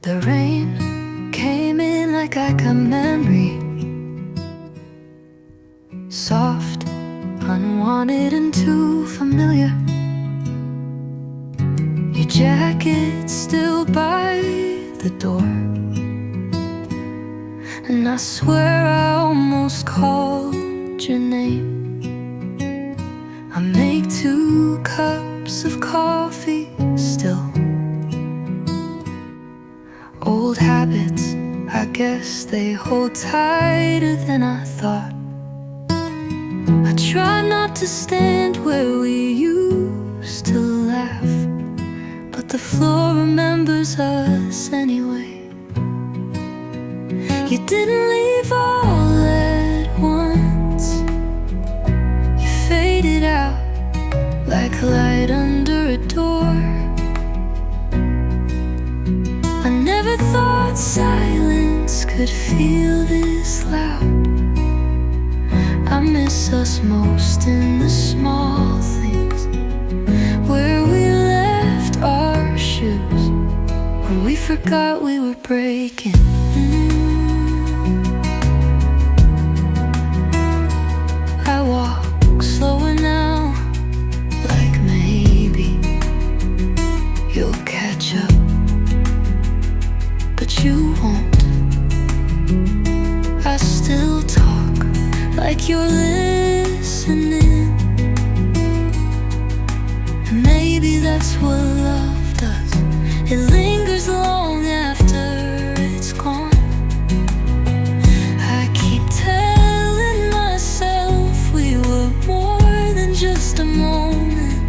The rain came in like I got memory, soft, unwanted and too familiar. Your jacket still by the door, and I swear I almost called your name. I make 2 cups of coffee still. Old habits, I guess they hold tighter than I thought. I try not to stand where we used to laugh, but the floor remembers us anyway. You didn't leave all at once. You faded out like light under a door. I never thought silence could feel this loud. I miss us most in the small things, where we left our shoes, where we forgot we were breaking. I walk slower now, like maybe you'll catch up, but you won't. I still talk like you're listening, and maybe that's what love does. It lingers long after it's gone. I keep telling myself we were more than just a moment,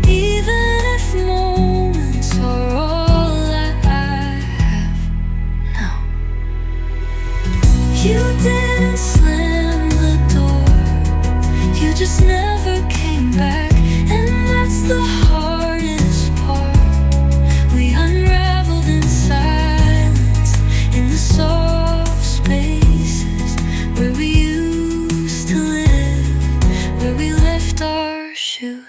even if moments are all I have now. You didn't slam the door, you just never came back, and that's the hardest part. We unraveled in silence, in the soft spaces where we used to live, where we left our shoes.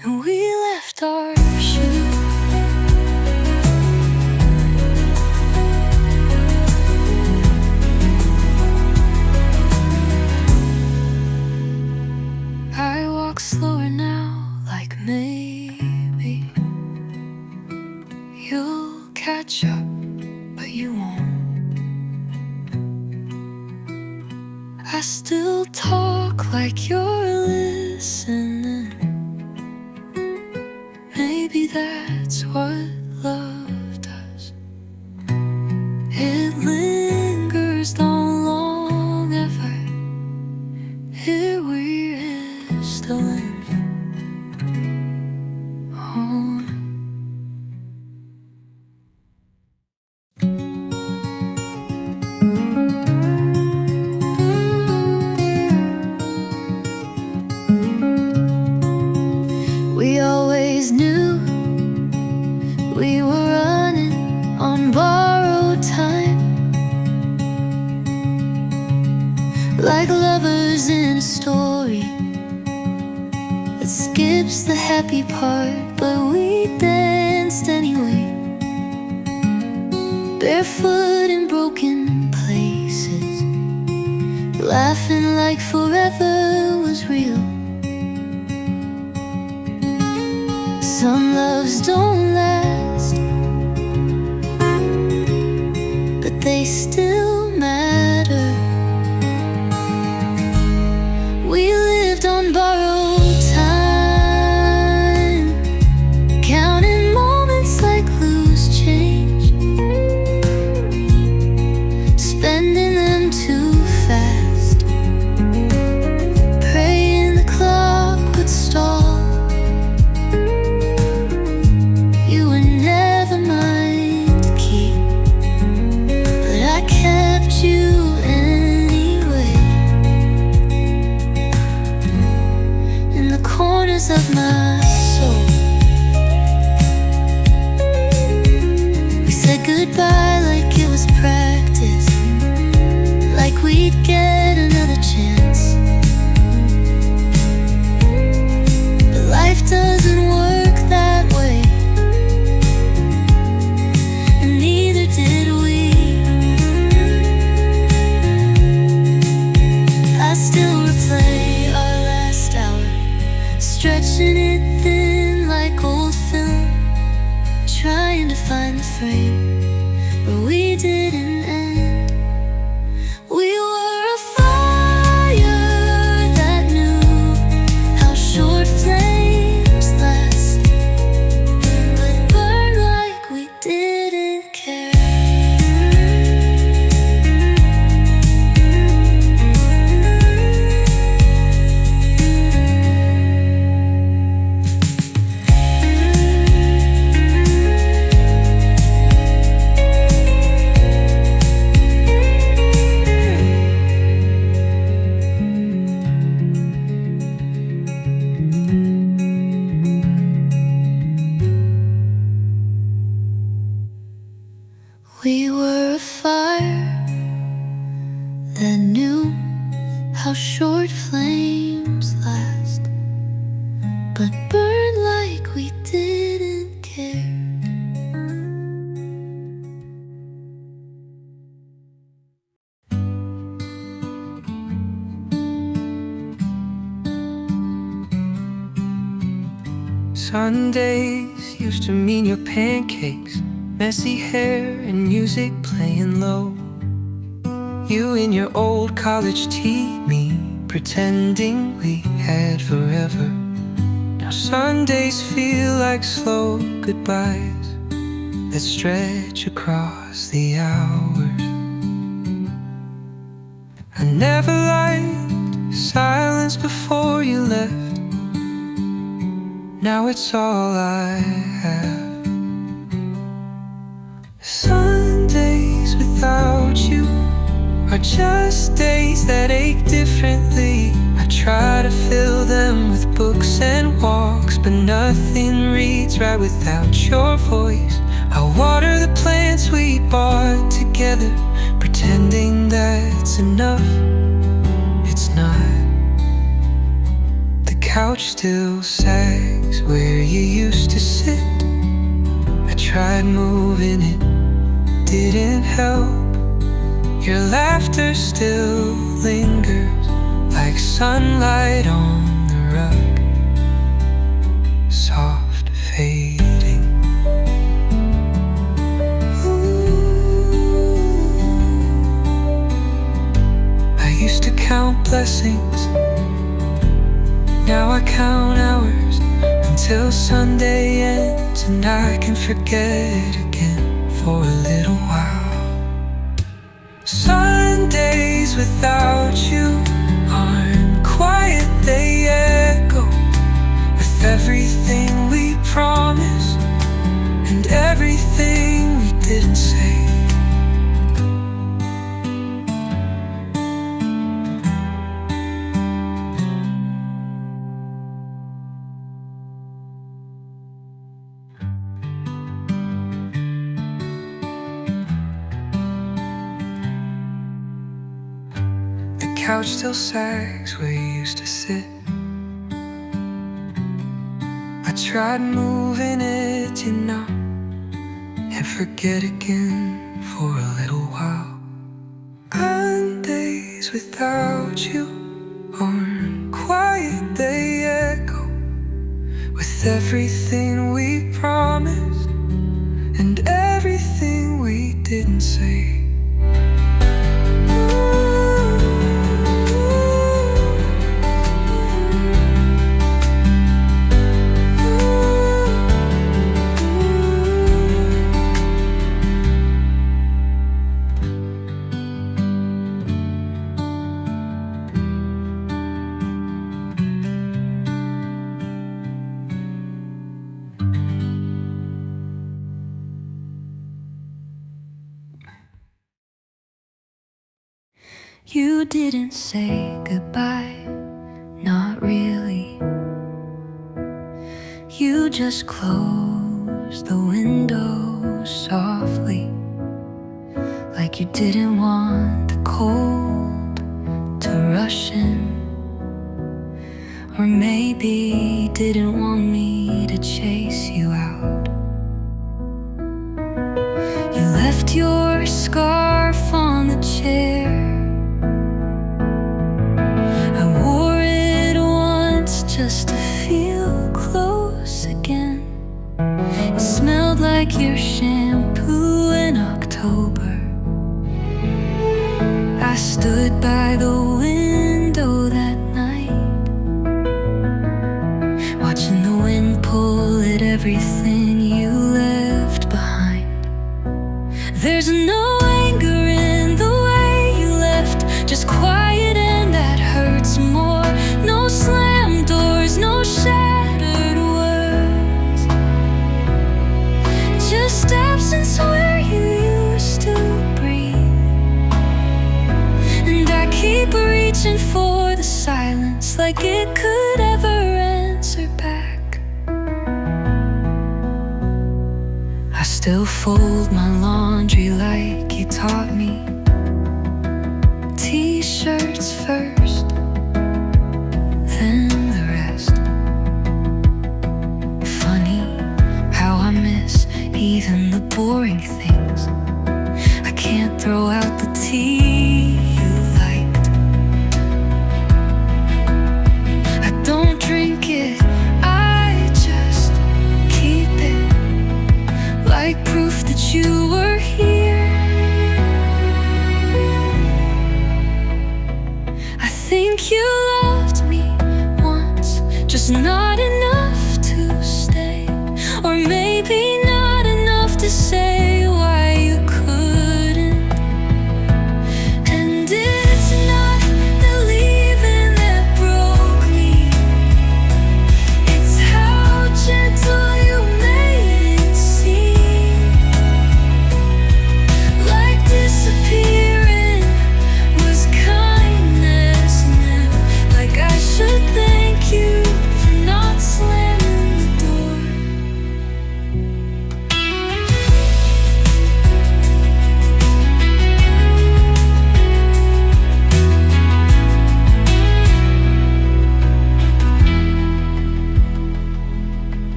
And we left our shoes. I walk slower now, like maybe you'll catch up, but you won't. I still talk like you're listening. Maybe that's what love does. It lingers long, long ever. Here we're still in home. We always knew we were running on borrowed time, like lovers in a story that skips the happy part, but we danced anyway, barefoot in broken places, laughing like forever was real. Some loves don't last, but they still matter. We lived on borrowed time, counting moments like loose change, spending them too fast, praying the clock would stall. You were never trying to find the frame where we didn't end. We were a fire that knew how short flames last, but burned like we didn't care. We were a fire that knew how short flames last, but burned like we didn't care. Sundays used to mean your pancakes, messy hair and music playing low. You in your old college tee, me pretending we had forever. Now Sundays feel like slow goodbyes that stretch across the hours. I never liked silence before you left. Now it's all I have. Sundays without you are just days that ache differently. I try to fill them with books and walks, but nothing reads right without your voice. I water the plants we bought together, pretending that's enough. It's not. The couch still sags where you used to sit. I tried moving it, didn't help. Your laughter still lingers like sunlight on the rug, soft fading. I used to count blessings, now I count hours until Sunday ends and I can forget again for a little while. Sundays without you aren't quiet, they echo with everything we promised and everything we didn't say. The couch still sags where you used to sit. I tried moving it, and forget again for a little while. And days without you aren't quiet, they echo with everything we promised and everything we didn't say. You didn't say goodbye, not really. You just closed the window softly, like you didn't want the cold to rush in. Or maybe didn't want me to chase you out. You left your scarf on the chair. Just to feel close again. It smelled like your shampoo in October. I stood by the window that night, watching the wind pull at everything you left behind. There's no anger in the way you left, just quiet, and that hurts more. No slammed doors, no shattered words, just absence where you used to breathe. And I keep reaching for the silence, like it could ever answer back. I still fold my laundry like you taught me. T-shirts first, then the rest. Funny how I miss even the boring things. I can't throw out the tea you liked. I don't drink it, I just keep it, like proof that you were here. I think you loved me once, just not enough to stay. Or maybe not enough to say why you couldn't. And it's not the leaving that broke me, it's how gentle you made it seem. Like disappearing was kindness new. Like I should thank you for not slamming the door.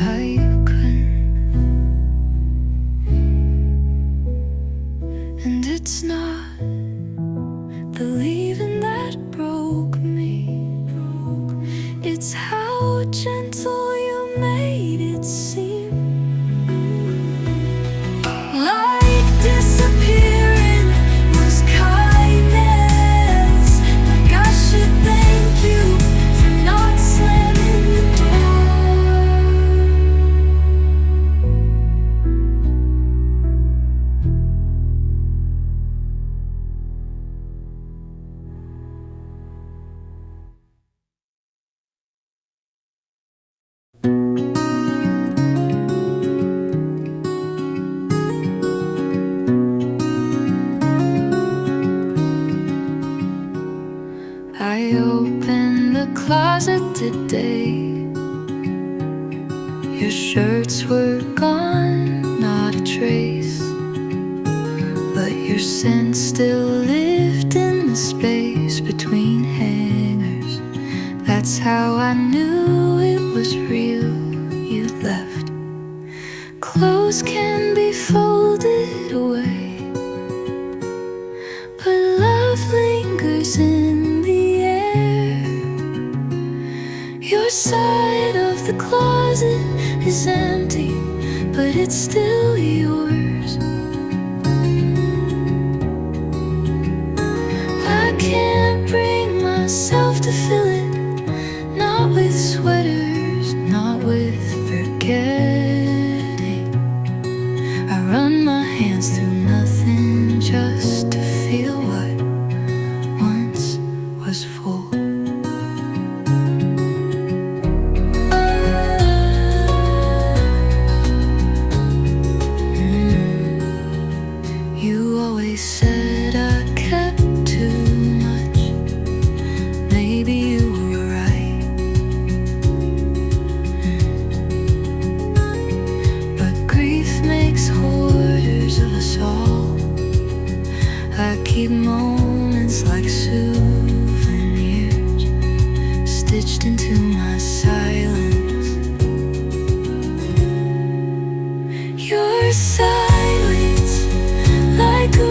How you couldn't. And it's not the leaving that broke me, it's how gentle you made it seem. Like disappearing was kindness. Like I should thank you for not slamming the door. I opened the closet today. Your shirts were gone, not a trace, but your scent still lived in the space between hangers. That's how I knew it was real. You'd left. Clothes can be folded away, but love lingers in the air. Your side of the closet is empty, but it's still yours. I can't bring myself to fill it, not with sweaters, not with forgetting. I run my hands through nothing just to feel what once was full. You always said I kept too much. Maybe you were right. But grief makes hoarders of us all. I keep moments like souvenirs stitched into my silence. Your silence, like a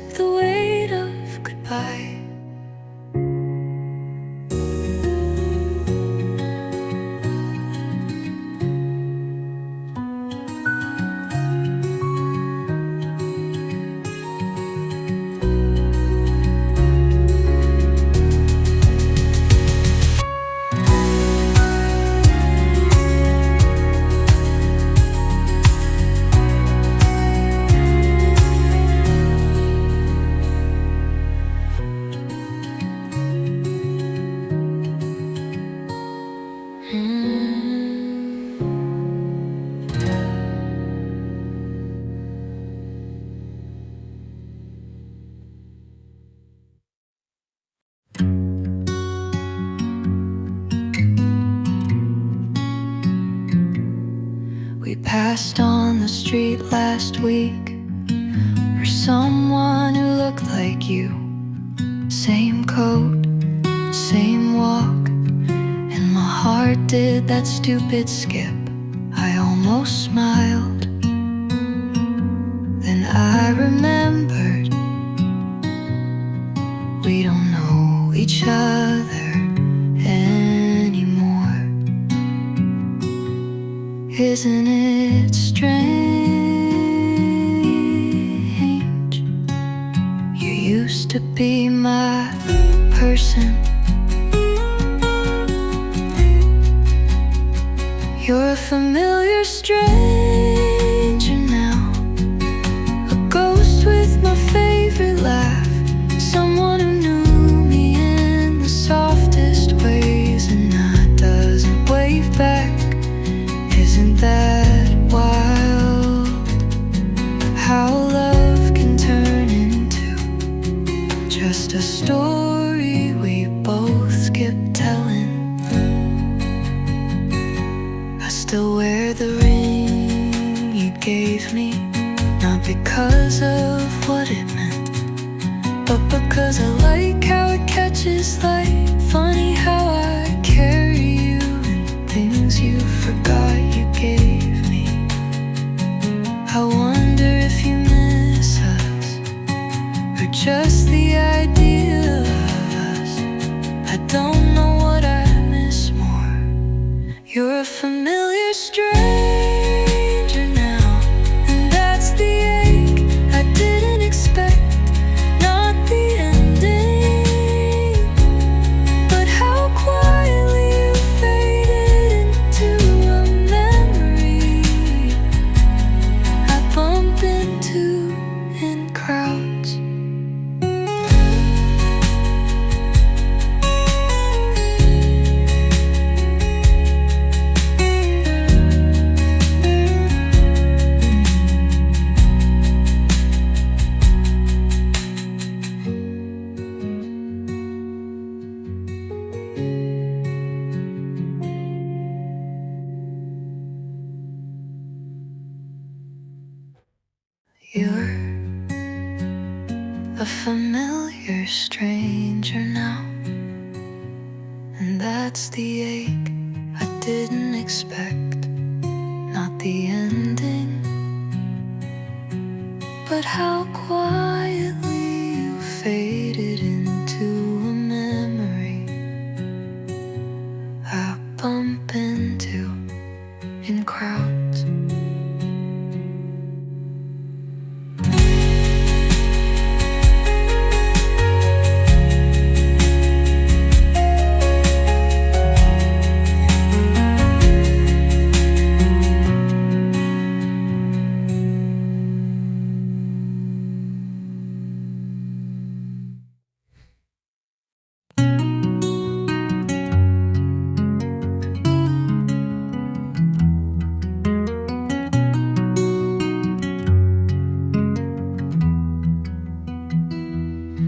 accept the weight of goodbye. We passed on the street last week for someone who looked like you. Same coat, same walk, and my heart did that stupid skip. I almost smiled, then I remembered we don't know each other anymore. Isn't it strange? You used to be my person. You're a familiar stranger now, a ghost with my favorite laugh, someone who knew me in the softest ways and not doesn't wave back. Isn't that wild? How love can turn into just a story we both skip telling. I still wear the ring you gave me, not because of what it meant, but because I like how it catches light. Funny how I carry you and things you forgot you gave me. I wonder if you miss us, or just the idea of us. I don't know what I miss more. You're a familiar stranger now, and that's the ache I didn't expect. Not the ending, but how quietly you faded into a memory I bump into in crowds. You're a familiar stranger now, and that's the ache I didn't expect. Not the ending, but how quietly you faded into a memory I bump into in crowds.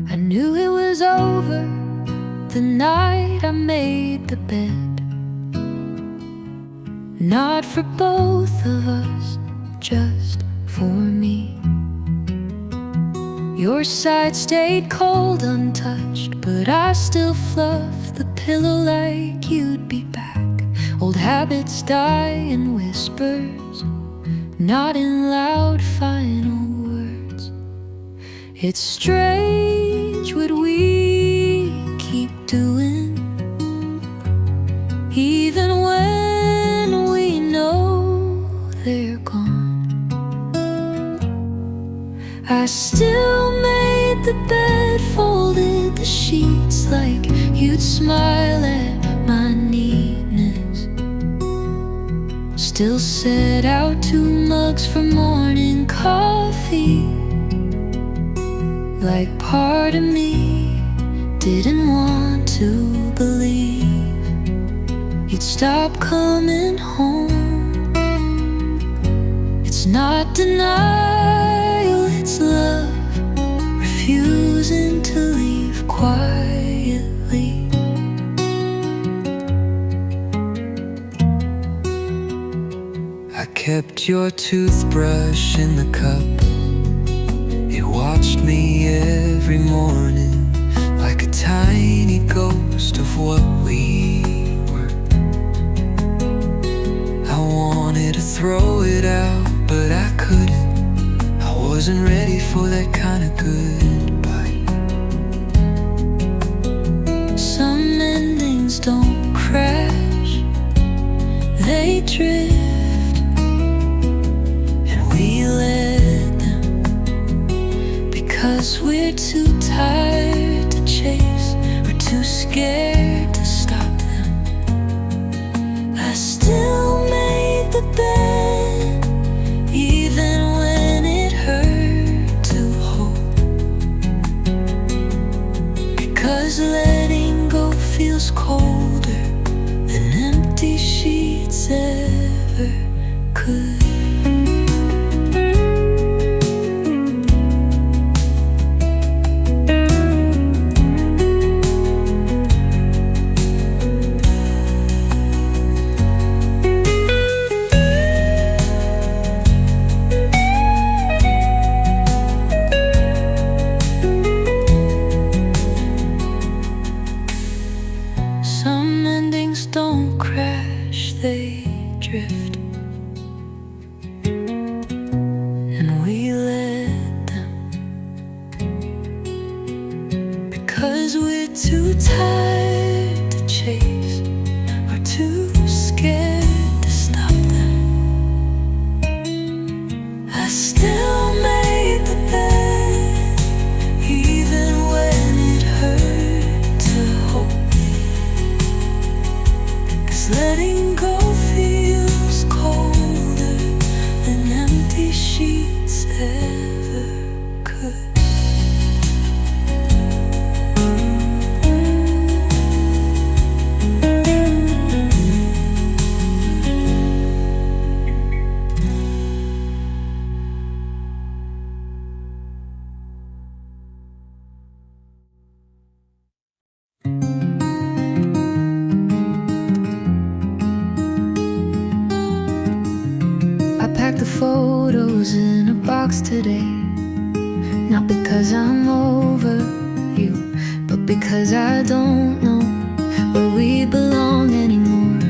I knew it was over the night I made the bed. Not for both of us, just for me. Your side stayed cold, untouched, but I still fluffed the pillow like you'd be back. Old habits die in whispers, not in loud final words. It's strange what we keep doing, even when we know they're gone. I still made the bed, folded the sheets like you'd smile at my neatness. Still set out 2 mugs for morning coffee, like part of me didn't want to believe you'd stop coming home. It's not denial, it's love, refusing to leave quietly. I kept your toothbrush in the cup. It watched me every morning, like a tiny ghost of what we were. I wanted to throw it out, but I couldn't. I wasn't ready for that kind of goodbye. Some endings don't crash, they drift, and we let them, because we're too tired to chase, we're too scared to stop them. I still made the bed, even when it hurt to hold, because letting go feels colder than empty sheets ever could. Some endings don't crash, they drift, and we let them, because we're too tired to chase, we're too scared to stop them. I still made the bed, even when it hurt to hold, letting go feels colder than empty sheets ever could. I packed the photos in a box today, not because I'm over you, but because I don't know where we belong anymore.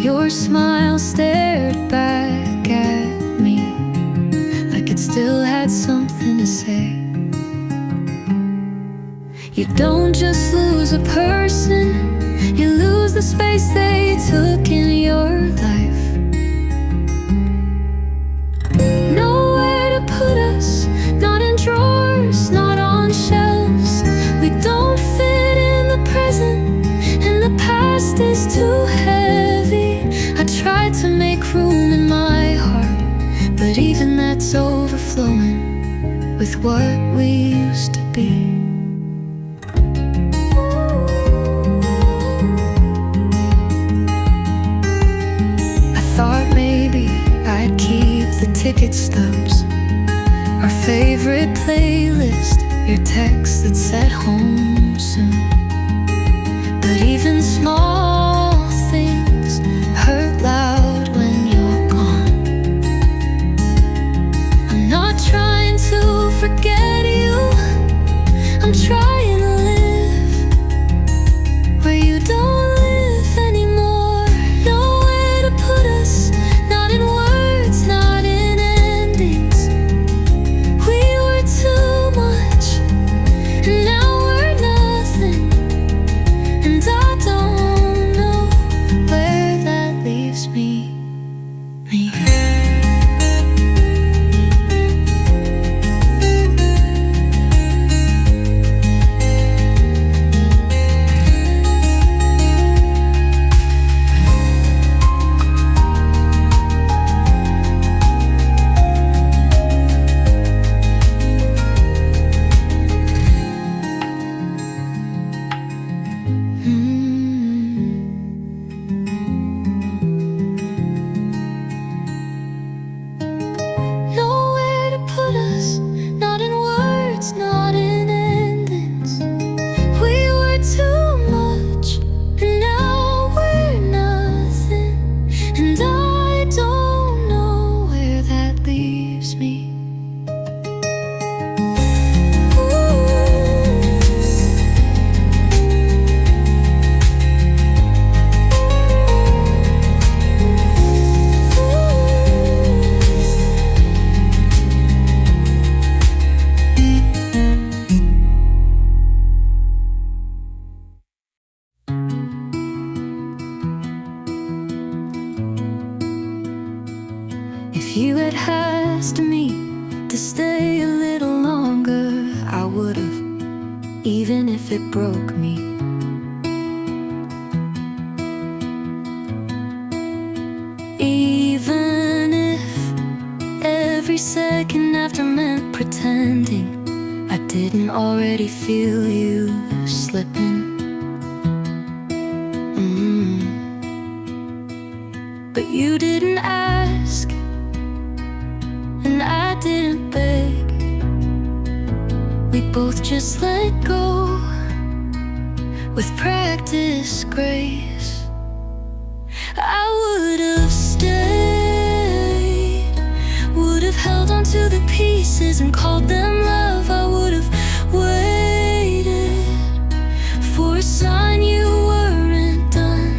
Your smile stared back at me like it still had something to say. You don't just lose a person, you lose the space they took in your life. Nowhere to put us, not in drawers, not on shelves. We don't fit in the present, and the past is too heavy. I tried to make room in my heart, but even that's overflowing with what we used to be. Thought maybe I'd keep the ticket stubs, our favorite playlist, your text that said home soon. But even small things hurt loud when you're gone. I'm not trying to forget you, I'm trying to live where you don't live anymore. Nowhere to put us, not in words, not in endings. We were broke me. Even if every second after meant pretending I didn't already feel you slipping. But you didn't ask, and I didn't beg. We both just let go with practice grace. I would have stayed, would have held on to the pieces and called them love. I would have waited for a sign you weren't done,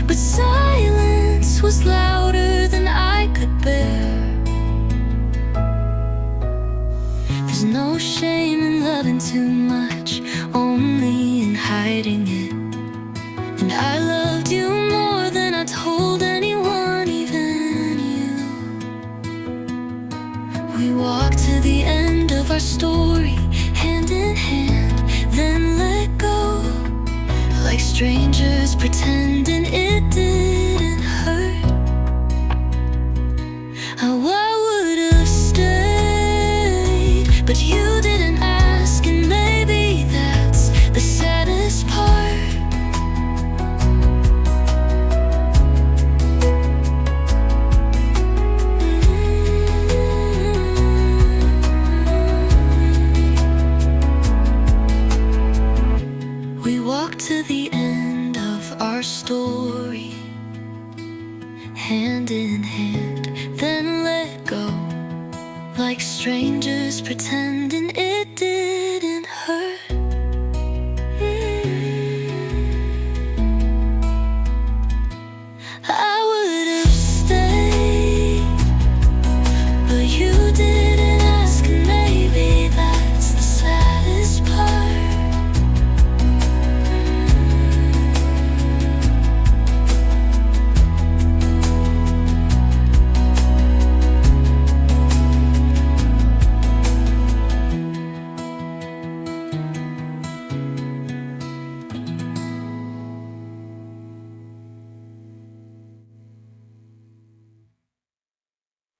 but silence was louder than I could bear. There's no shame in loving too much, only in hiding it. And I loved you more than I told anyone, even you. We walked to the end of our story, hand in hand, then let go, like strangers pretending it didn't hurt. Oh, I would have stayed, but you didn't ask, and maybe that's the saddest part. We walked to the end of our story, hand in hand, then let go, like strangers pretend